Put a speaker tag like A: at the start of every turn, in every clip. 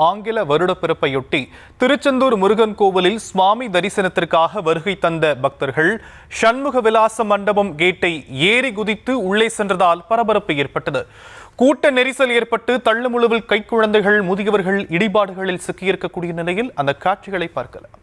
A: ஆங்கில வருடப்பிறப்பையொட்டி திருச்செந்தூர் முருகன் கோவிலில் சுவாமி தரிசனத்திற்காக வருகை தந்த பக்தர்கள் சண்முக விலாச மண்டபம் கேட்டை ஏறி குதித்து உள்ளே சென்றதால் பரபரப்பு ஏற்பட்டது. கூட்ட நெரிசல் ஏற்பட்டு தள்ளுமுழுவில் கைக்குழந்தைகள், முதியவர்கள் இடிபாடுகளில் சிக்கியிருக்கக்கூடிய நிலையில் அந்த காட்சிகளை பார்க்கலாம்.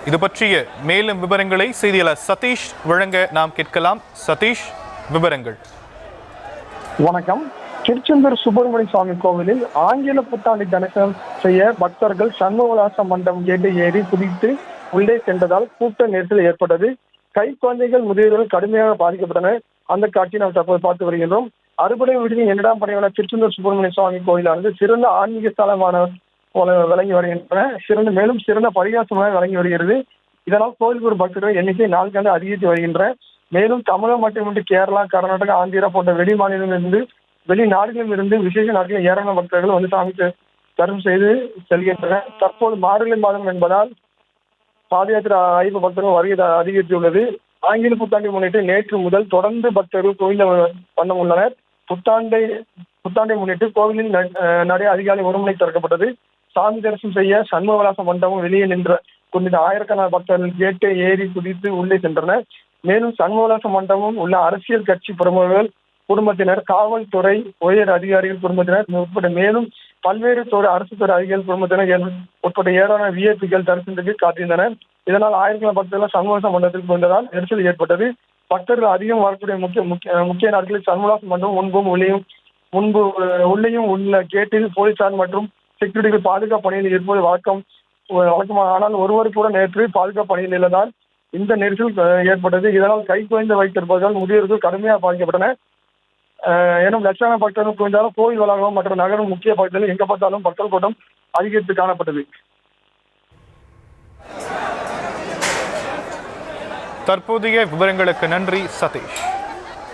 A: இது பற்றிய மேலும் விவரங்களை செய்தியாளர் சதீஷ் வழங்க நாம் கேட்கலாம். சதீஷ், விவரங்கள்.
B: வணக்கம். திருச்செந்தூர் சுப்பிரமணிய சுவாமி கோவிலில் ஆங்கில புத்தாண்டு தரிசனம் செய்ய பக்தர்கள் சண்முகவிலாச மண்டபம் கேட்டு ஏறி குதித்து உள்ளே சென்றதால் கூட்ட நெரிசல் ஏற்பட்டது. கை குழந்தைகள், முதியவர்கள் கடுமையாக பாதிக்கப்பட்டனர். அந்த காட்சியை நாம் தற்போது பார்த்து வருகின்றோம். அறுபடை வீடுகளின் 2ஆம் படையான திருச்செந்தூர் சுப்பிரமணிய சுவாமி கோவிலானது சிறந்த ஆன்மீக ஸ்தலமான வழங்கி வருகின்றன. மேலும் சிறந்த பரிகாசமாக வழங்கி வருகிறது. இதனால் கோவிலுக்கு பக்தர்கள் எண்ணிக்கை நாளுக்காண்டு அதிகரித்து வருகின்றன. மேலும் தமிழகம் மட்டுமின்றி கேரளா, கர்நாடகா, ஆந்திரா போன்ற வெளி மாநிலங்களிலிருந்து, வெளிநாடுகளில் இருந்து விசேஷ நாட்களில் ஏராளமான பக்தர்கள் வந்து சாமிக்கு தரிசனம் செய்து செல்கின்றனர். தற்போது மார்கழி மாதம் என்பதால் பாத யாத்திரை ஐயப்ப பக்தர்கள் வருகை அதிகரித்துள்ளது. ஆங்கில புத்தாண்டை முன்னிட்டு நேற்று முதல் தொடர்ந்து பக்தர்கள் கோவிலில் வண்ணம் உள்ளனர். புத்தாண்டை முன்னிட்டு கோவிலில் நடை அதிகாலை 1 மணிக்கு திறக்கப்பட்டது. சாமி தரிசனம் செய்ய சண்முகவிலாச மண்டபம் வெளியே நின்ற கொண்டிருந்த ஆயிரக்கணக்கான பக்தர்கள் கேட்டை ஏறி குதித்து உள்ளே சென்றனர். மேலும் சண்முகவிலாச மண்டபம் உள்ள அரசியல் கட்சி பிரமுகர்கள் குடும்பத்தினர், காவல்துறை உயர் அதிகாரிகள் குடும்பத்தினர் உட்பட மேலும் பல்வேறு அரசு துறை அதிகாரிகள் குடும்பத்தினர் உட்பட ஏராளமான விஐபிகள் தரிசனத்துக்கு காத்திருந்தனர். இதனால் ஆயிரக்கணக்கான பக்தர்கள் சண்முகவிலாச மண்டபத்திற்கு வந்ததால் நெரிசல் ஏற்பட்டது. பக்தர்கள் அதிகம் வரக்கூடிய முக்கிய நாட்களில் சண்முகவிலாச மண்டபம் முன்பு உள்ளேயும் உள்ள கேட்டில் போலீசார் மற்றும் செக்யூரிட்டிகள் பாதுகாப்பு பணியில் இருப்பது வழக்கமாக. ஆனால் ஒருவர் கூட நேற்று பாதுகாப்பு பணியில் இல்லதால் இந்த நெரிசல் ஏற்பட்டது. இதனால் கை குறைந்து வைத்திருப்பதால் முதியோர்கள் கடுமையாக பாதிக்கப்பட்டனர். எனும் லட்சண பக்தர்கள் குறைந்தாலும் கோவில் வளாகம் மற்றும் நகரம் முக்கிய பகுதிகளில் எங்க பார்த்தாலும் பக்தர் கூட்டம் அதிகரித்து காணப்பட்டது.
A: தற்போதைய விவரங்களுக்கு நன்றி சதீஷ்.